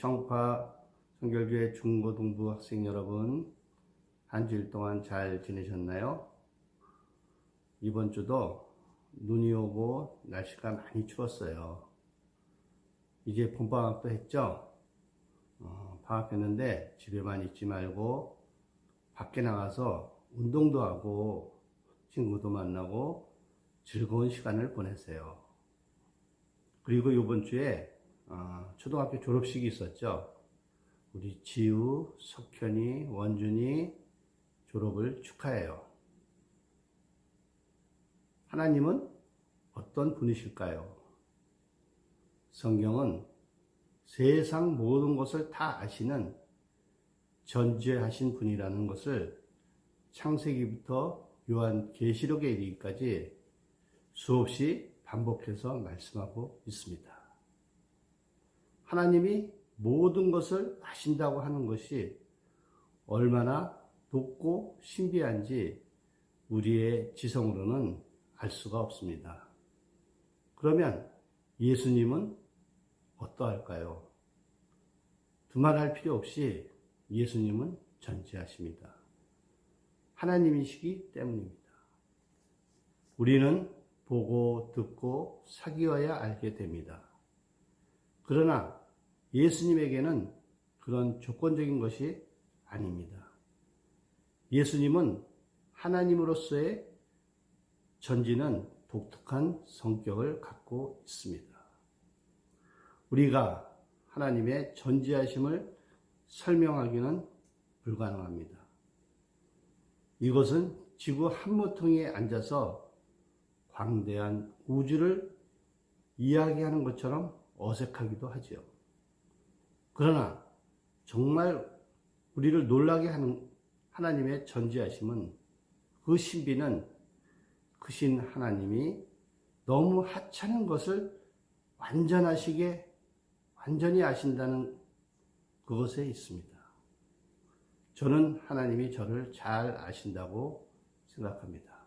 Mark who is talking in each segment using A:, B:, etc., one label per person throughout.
A: 청파 성결교회 중고등부 학생 여러분, 한 주일 동안 잘 지내셨나요? 이번 주도 눈이 오고 날씨가 많이 추웠어요. 이제 봄방학도 했죠? 방학했는데 집에만 있지 말고 밖에 나가서 운동도 하고 친구도 만나고 즐거운 시간을 보내세요. 그리고 이번 주에 초등학교 졸업식이 있었죠. 우리 지우, 석현이, 원준이 졸업을 축하해요. 하나님은 어떤 분이실까요? 성경은 세상 모든 것을 다 아시는 전지하신 분이라는 것을 창세기부터 요한계시록에 이르기까지 수없이 반복해서 말씀하고 있습니다. 하나님이 모든 것을 아신다고 하는 것이 얼마나 높고 신비한지 우리의 지성으로는 알 수가 없습니다. 그러면 예수님은 어떠할까요? 두말할 필요 없이 예수님은 전지하십니다. 하나님이시기 때문입니다. 우리는 보고 듣고 사귀어야 알게 됩니다. 그러나 예수님에게는 그런 조건적인 것이 아닙니다. 예수님은 하나님으로서의 전지는 독특한 성격을 갖고 있습니다. 우리가 하나님의 전지하심을 설명하기는 불가능합니다. 이것은 지구 한 모퉁이에 앉아서 광대한 우주를 이야기하는 것처럼 어색하기도 하죠. 그러나 정말 우리를 놀라게 하는 하나님의 전지하심은, 그 신비는 크신 하나님이 너무 하찮은 것을 완전히 아신다는 그것에 있습니다. 저는 하나님이 저를 잘 아신다고 생각합니다.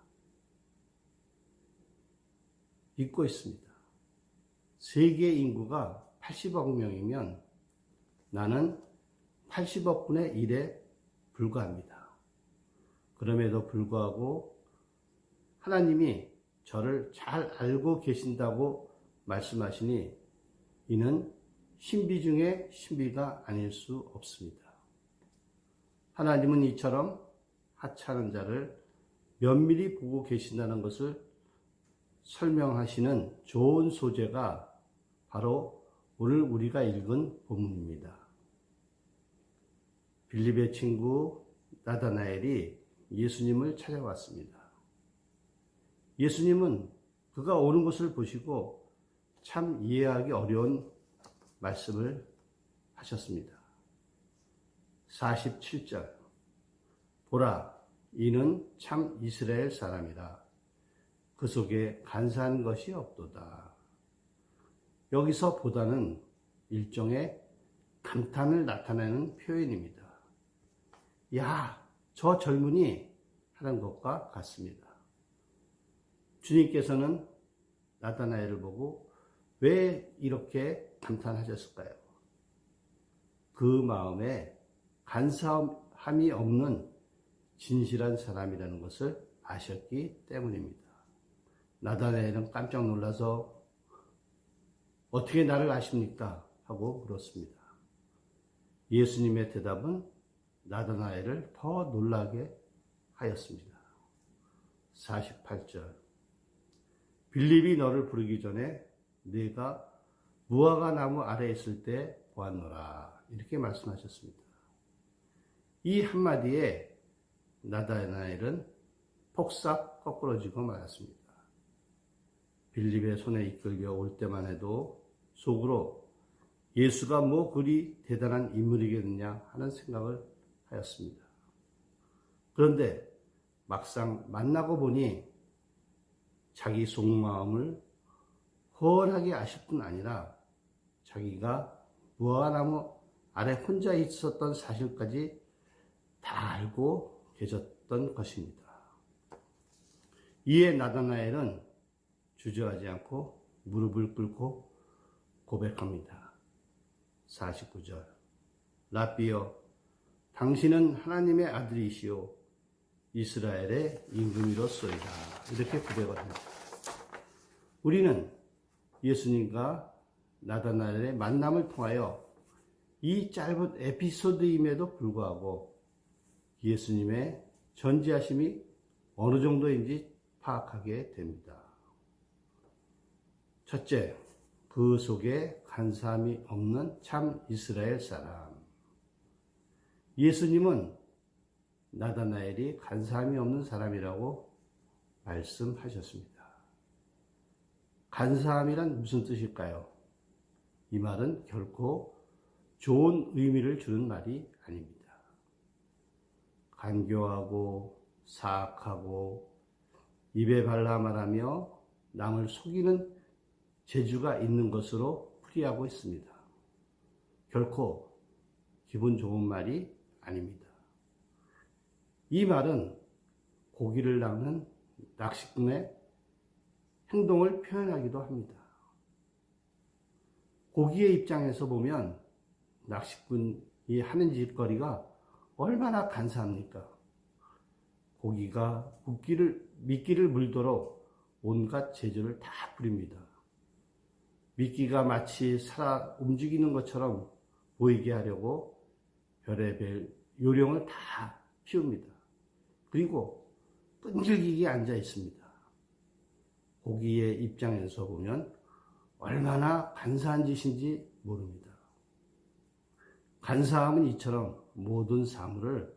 A: 믿고 있습니다. 세계 인구가 80억 명이면 나는 80억 분의 1에 불과합니다. 그럼에도 불구하고 하나님이 저를 잘 알고 계신다고 말씀하시니 이는 신비 중에 신비가 아닐 수 없습니다. 하나님은 이처럼 하찮은 자를 면밀히 보고 계신다는 것을 설명하시는 좋은 소재가 바로 오늘 우리가 읽은 본문입니다. 빌립의 친구 나다나엘이 예수님을 찾아왔습니다. 예수님은 그가 오는 것을 보시고 참 이해하기 어려운 말씀을 하셨습니다. 47절, 보라, 이는 참 이스라엘 사람이라. 그 속에 간사한 것이 없도다. 여기서 보다는 일종의 감탄을 나타내는 표현입니다. 야, 저 젊은이 하는 것과 같습니다. 주님께서는 나다나엘을 보고 왜 이렇게 감탄하셨을까요? 그 마음에 간사함이 없는 진실한 사람이라는 것을 아셨기 때문입니다. 나다나엘은 깜짝 놀라서 어떻게 나를 아십니까? 하고 물었습니다. 예수님의 대답은 나다나엘을 더 놀라게 하였습니다. 48절, 빌립이 너를 부르기 전에 네가 무화과 나무 아래에 있을 때 보았노라. 이렇게 말씀하셨습니다. 이 한마디에 나다나엘은 폭삭 거꾸러지고 말았습니다. 빌립의 손에 이끌려 올 때만 해도 속으로 예수가 뭐 그리 대단한 인물이겠느냐 하는 생각을 하였습니다. 그런데 막상 만나고 보니 자기 속마음을 훤하게 아실 뿐 아니라 자기가 무화과나무 아래 혼자 있었던 사실까지 다 알고 계셨던 것입니다. 이에 나다나엘은 주저하지 않고 무릎을 꿇고 고백합니다. 49절. 라삐여, 당신은 하나님의 아들이시오 이스라엘의 임금이로소이다. 이렇게 고백을 합니다. 우리는 예수님과 나다나엘의 만남을 통하여 이 짧은 에피소드임에도 불구하고 예수님의 전지하심이 어느 정도인지 파악하게 됩니다. 첫째, 그 속에 간사함이 없는 참 이스라엘 사람. 예수님은 나다나엘이 간사함이 없는 사람이라고 말씀하셨습니다. 간사함이란 무슨 뜻일까요? 이 말은 결코 좋은 의미를 주는 말이 아닙니다. 간교하고 사악하고 입에 발라 말하며 남을 속이는 재주가 있는 것으로 풀이하고 있습니다. 결코 기분 좋은 말이 아닙니다. 이 말은 고기를 낚는 낚시꾼의 행동을 표현하기도 합니다. 고기의 입장에서 보면 낚시꾼이 하는 짓거리가 얼마나 간사합니까? 고기가 미끼를 물도록 온갖 재주를 다 부립니다. 미끼가 마치 살아 움직이는 것처럼 보이게 하려고 별의별 요령을 다 피웁니다. 그리고 끈질기게 앉아 있습니다. 고기의 입장에서 보면 얼마나 간사한 짓인지 모릅니다. 간사함은 이처럼 모든 사물을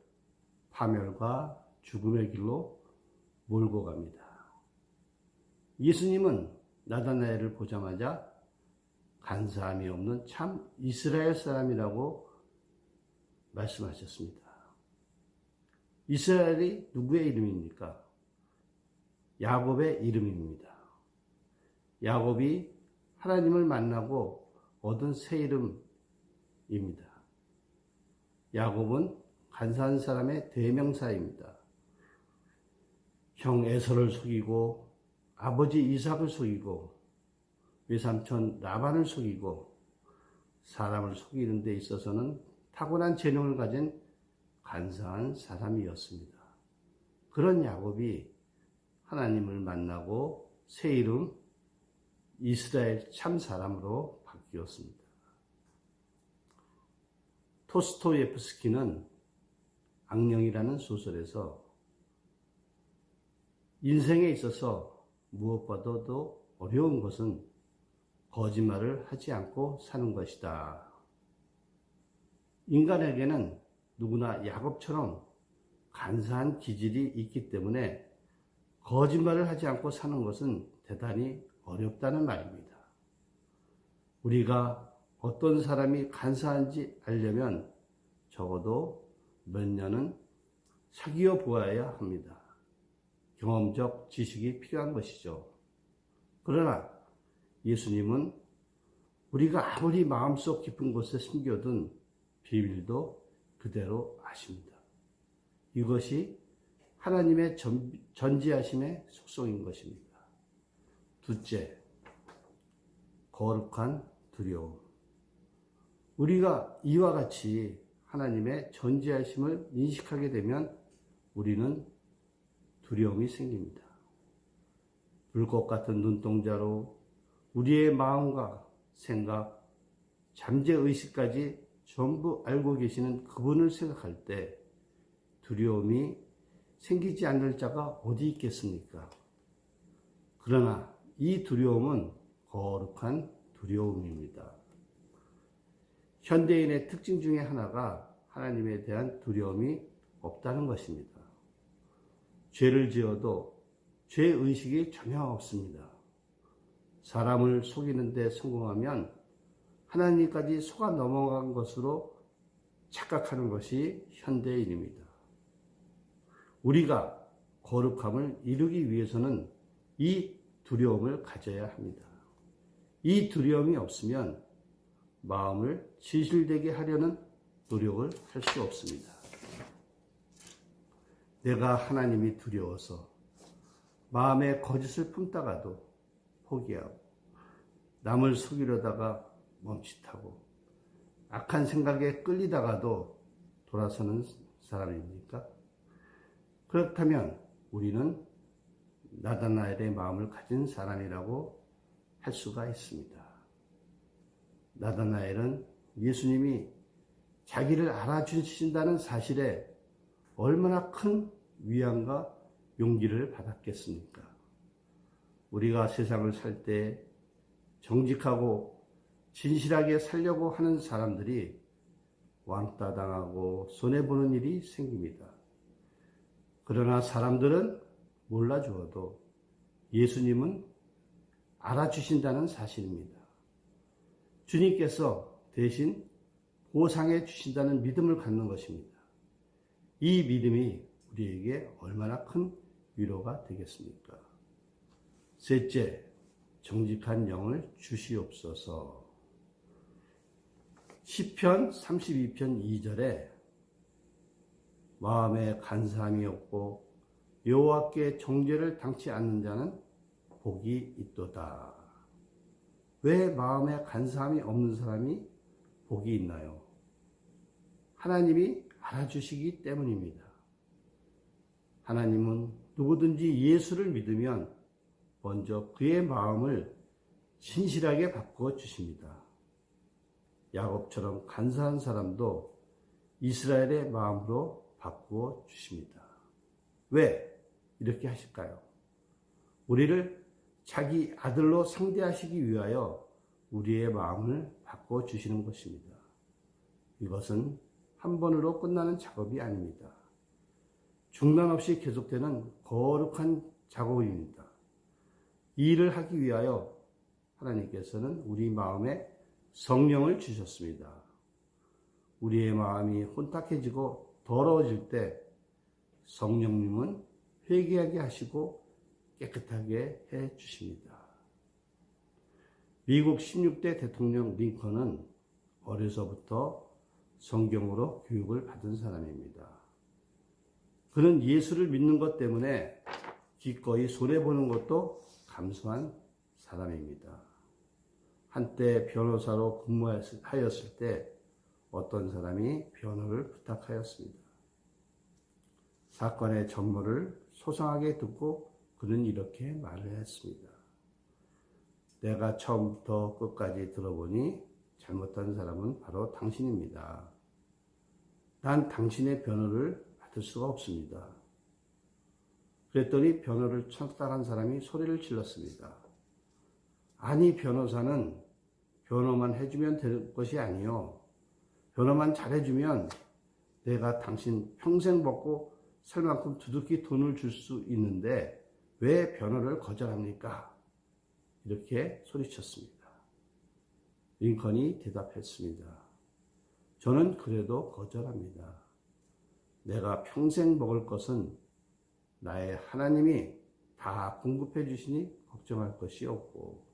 A: 파멸과 죽음의 길로 몰고 갑니다. 예수님은 나다나엘을 보자마자 간사함이 없는 참 이스라엘 사람이라고 말씀하셨습니다. 이스라엘이 누구의 이름입니까? 야곱의 이름입니다. 야곱이 하나님을 만나고 얻은 새 이름입니다. 야곱은 간사한 사람의 대명사입니다. 형 에서를 속이고 아버지 이삭을 속이고 외삼촌 라반을 속이고 사람을 속이는 데 있어서는 타고난 재능을 가진 간사한 사람이었습니다. 그런 야곱이 하나님을 만나고 새 이름 이스라엘 참 사람으로 바뀌었습니다. 토스토예프스키는 악령이라는 소설에서 인생에 있어서 무엇보다도 어려운 것은 거짓말을 하지 않고 사는 것이다. 인간에게는 누구나 야곱처럼 간사한 기질이 있기 때문에 거짓말을 하지 않고 사는 것은 대단히 어렵다는 말입니다. 우리가 어떤 사람이 간사한지 알려면 적어도 몇 년은 사귀어 보아야 합니다. 경험적 지식이 필요한 것이죠. 그러나 예수님은 우리가 아무리 마음속 깊은 곳에 숨겨둔 비밀도 그대로 아십니다. 이것이 하나님의 전지하심의 속성인 것입니다. 둘째, 거룩한 두려움. 우리가 이와 같이 하나님의 전지하심을 인식하게 되면 우리는 두려움이 생깁니다. 불꽃 같은 눈동자로 우리의 마음과 생각, 잠재의식까지 전부 알고 계시는 그분을 생각할 때 두려움이 생기지 않을 자가 어디 있겠습니까? 그러나 이 두려움은 거룩한 두려움입니다. 현대인의 특징 중에 하나가 하나님에 대한 두려움이 없다는 것입니다. 죄를 지어도 죄의식이 전혀 없습니다. 사람을 속이는 데 성공하면 하나님까지 속아 넘어간 것으로 착각하는 것이 현대인입니다. 우리가 거룩함을 이루기 위해서는 이 두려움을 가져야 합니다. 이 두려움이 없으면 마음을 진실되게 하려는 노력을 할 수 없습니다. 내가 하나님이 두려워서 마음에 거짓을 품다가도 포기하고 남을 속이려다가 멈칫하고 악한 생각에 끌리다가도 돌아서는 사람입니까? 그렇다면 우리는 나다나엘의 마음을 가진 사람이라고 할 수가 있습니다. 나다나엘은 예수님이 자기를 알아주신다는 사실에 얼마나 큰 위안과 용기를 받았겠습니까? 우리가 세상을 살 때 정직하고 진실하게 살려고 하는 사람들이 왕따 당하고 손해보는 일이 생깁니다. 그러나 사람들은 몰라주어도 예수님은 알아주신다는 사실입니다. 주님께서 대신 보상해 주신다는 믿음을 갖는 것입니다. 이 믿음이 우리에게 얼마나 큰 위로가 되겠습니까? 셋째, 정직한 영을 주시옵소서. 시편 32편 2절에 마음에 간사함이 없고 여호와께 정죄를 당치 않는 자는 복이 있도다. 왜 마음에 간사함이 없는 사람이 복이 있나요? 하나님이 알아주시기 때문입니다. 하나님은 누구든지 예수를 믿으면 먼저 그의 마음을 진실하게 바꾸어 주십니다. 야곱처럼 간사한 사람도 이스라엘의 마음으로 바꾸어 주십니다. 왜 이렇게 하실까요? 우리를 자기 아들로 상대하시기 위하여 우리의 마음을 바꾸어 주시는 것입니다. 이것은 한 번으로 끝나는 작업이 아닙니다. 중단 없이 계속되는 거룩한 작업입니다. 이 일을 하기 위하여 하나님께서는 우리 마음에 성령을 주셨습니다. 우리의 마음이 혼탁해지고 더러워질 때 성령님은 회개하게 하시고 깨끗하게 해 주십니다. 미국 16대 대통령 링컨은 어려서부터 성경으로 교육을 받은 사람입니다. 그는 예수를 믿는 것 때문에 기꺼이 손해보는 것도 감수한 사람입니다. 한때 변호사로 근무하였을 때 어떤 사람이 변호를 부탁하였습니다. 사건의 전모를 소상하게 듣고 그는 이렇게 말을 했습니다. 내가 처음부터 끝까지 들어보니 잘못한 사람은 바로 당신입니다. 난 당신의 변호를 받을 수가 없습니다. 그랬더니 변호를 청탁한 사람이 소리를 질렀습니다. 아니, 변호사는 변호만 해주면 될 것이 아니요. 변호만 잘해주면 내가 당신 평생 먹고 살 만큼 두둑히 돈을 줄 수 있는데 왜 변호를 거절합니까? 이렇게 소리쳤습니다. 링컨이 대답했습니다. 저는 그래도 거절합니다. 내가 평생 먹을 것은 나의 하나님이 다 공급해 주시니 걱정할 것이 없고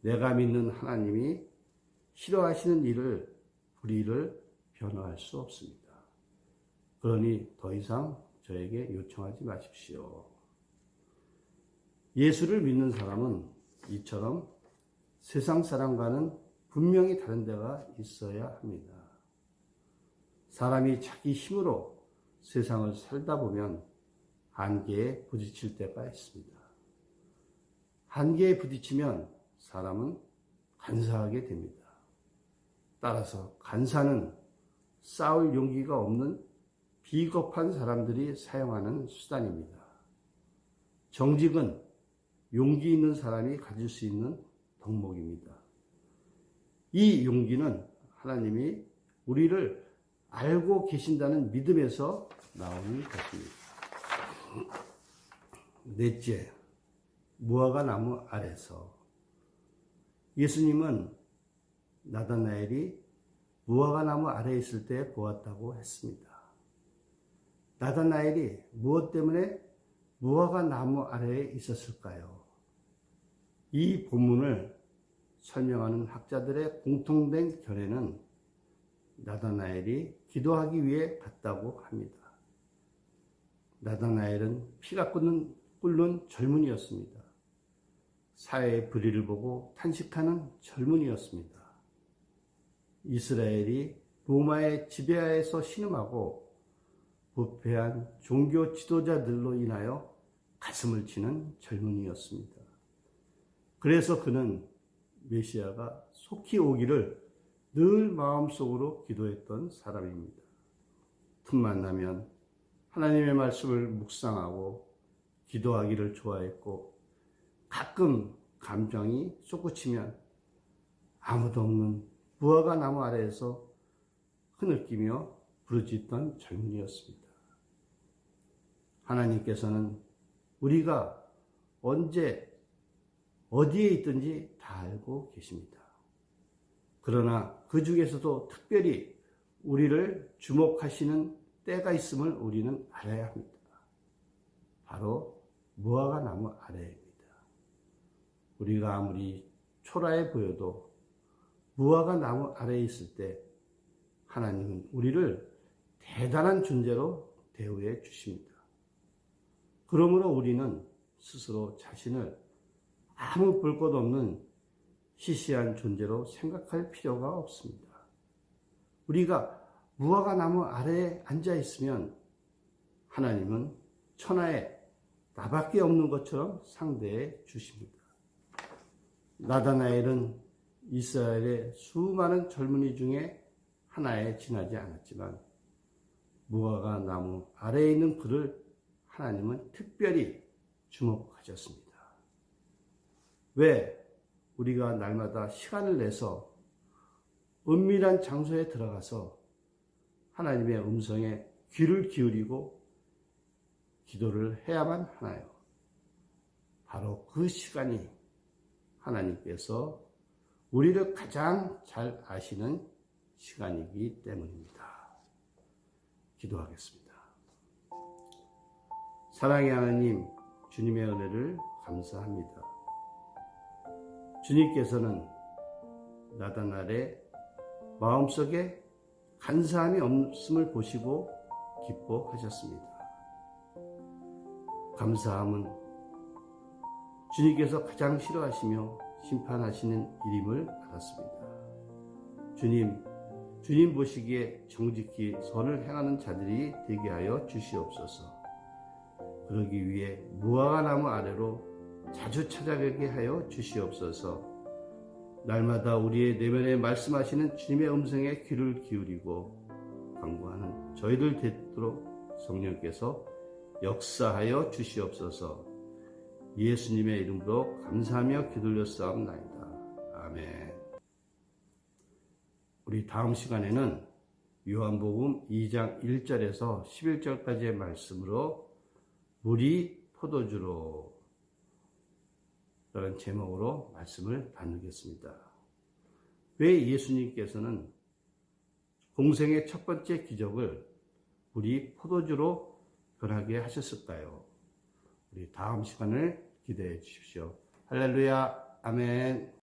A: 내가 믿는 하나님이 싫어하시는 일을 불의를 변호할 수 없습니다. 그러니 더 이상 저에게 요청하지 마십시오. 예수를 믿는 사람은 이처럼 세상 사람과는 분명히 다른 데가 있어야 합니다. 사람이 자기 힘으로 세상을 살다 보면 한계에 부딪힐 때가 있습니다. 한계에 부딪히면 사람은 간사하게 됩니다. 따라서 간사는 싸울 용기가 없는 비겁한 사람들이 사용하는 수단입니다. 정직은 용기 있는 사람이 가질 수 있는 덕목입니다. 이 용기는 하나님이 우리를 알고 계신다는 믿음에서 나오는 것입니다. 넷째, 무화과 나무 아래서. 예수님은 나다나엘이 무화과 나무 아래에 있을 때 보았다고 했습니다. 나다나엘이 무엇 때문에 무화과 나무 아래에 있었을까요? 이 본문을 설명하는 학자들의 공통된 견해는 나다나엘이 기도하기 위해 갔다고 합니다. 나다나엘은 피가 끓는 젊은이였습니다. 사회의 불의를 보고 탄식하는 젊은이였습니다. 이스라엘이 로마의 지배하에서 신음하고 부패한 종교 지도자들로 인하여 가슴을 치는 젊은이였습니다. 그래서 그는 메시아가 속히 오기를 늘 마음속으로 기도했던 사람입니다. 틈만 나면 하나님의 말씀을 묵상하고 기도하기를 좋아했고, 가끔 감정이 솟구치면 아무도 없는 무화과 나무 아래에서 흐느끼며 부르짖던 젊은이였습니다. 하나님께서는 우리가 언제 어디에 있든지 다 알고 계십니다. 그러나 그 중에서도 특별히 우리를 주목하시는 때가 있음을 우리는 알아야 합니다. 바로 무화과 나무 아래입니다. 우리가 아무리 초라해 보여도 무화과 나무 아래에 있을 때 하나님은 우리를 대단한 존재로 대우해 주십니다. 그러므로 우리는 스스로 자신을 아무 볼 것 없는 시시한 존재로 생각할 필요가 없습니다. 우리가 무화과 나무 아래에 앉아 있으면 하나님은 천하에 나밖에 없는 것처럼 상대해 주십니다. 나다나엘은 이스라엘의 수많은 젊은이 중에 하나에 지나지 않았지만 무화과 나무 아래에 있는 그를 하나님은 특별히 주목하셨습니다. 왜 우리가 날마다 시간을 내서 은밀한 장소에 들어가서 하나님의 음성에 귀를 기울이고 기도를 해야만 하나요? 바로 그 시간이 하나님께서 우리를 가장 잘 아시는 시간이기 때문입니다. 기도하겠습니다. 사랑의 하나님, 주님의 은혜를 감사합니다. 주님께서는 나다나엘의 마음속에 간사함이 없음을 보시고 기뻐하셨습니다. 감사함은 주님께서 가장 싫어하시며 심판하시는 일임을 알았습니다. 주님 보시기에 정직히 선을 행하는 자들이 되게 하여 주시옵소서. 그러기 위해 무화과 나무 아래로 자주 찾아가게 하여 주시옵소서. 날마다 우리의 내면에 말씀하시는 주님의 음성에 귀를 기울이고 간구하는 저희들 되도록 성령께서 역사하여 주시옵소서. 예수님의 이름으로 감사하며 기도드렸사옵나이다. 아멘. 우리 다음 시간에는 요한복음 2장 1절에서 11절까지의 말씀으로 물이 포도주로 라는 제목으로 말씀을 나누겠습니다. 왜 예수님께서는 공생의 첫 번째 기적을 물이 포도주로 변하게 하셨을까요? 우리 다음 시간을 기대해 주십시오. 할렐루야. 아멘.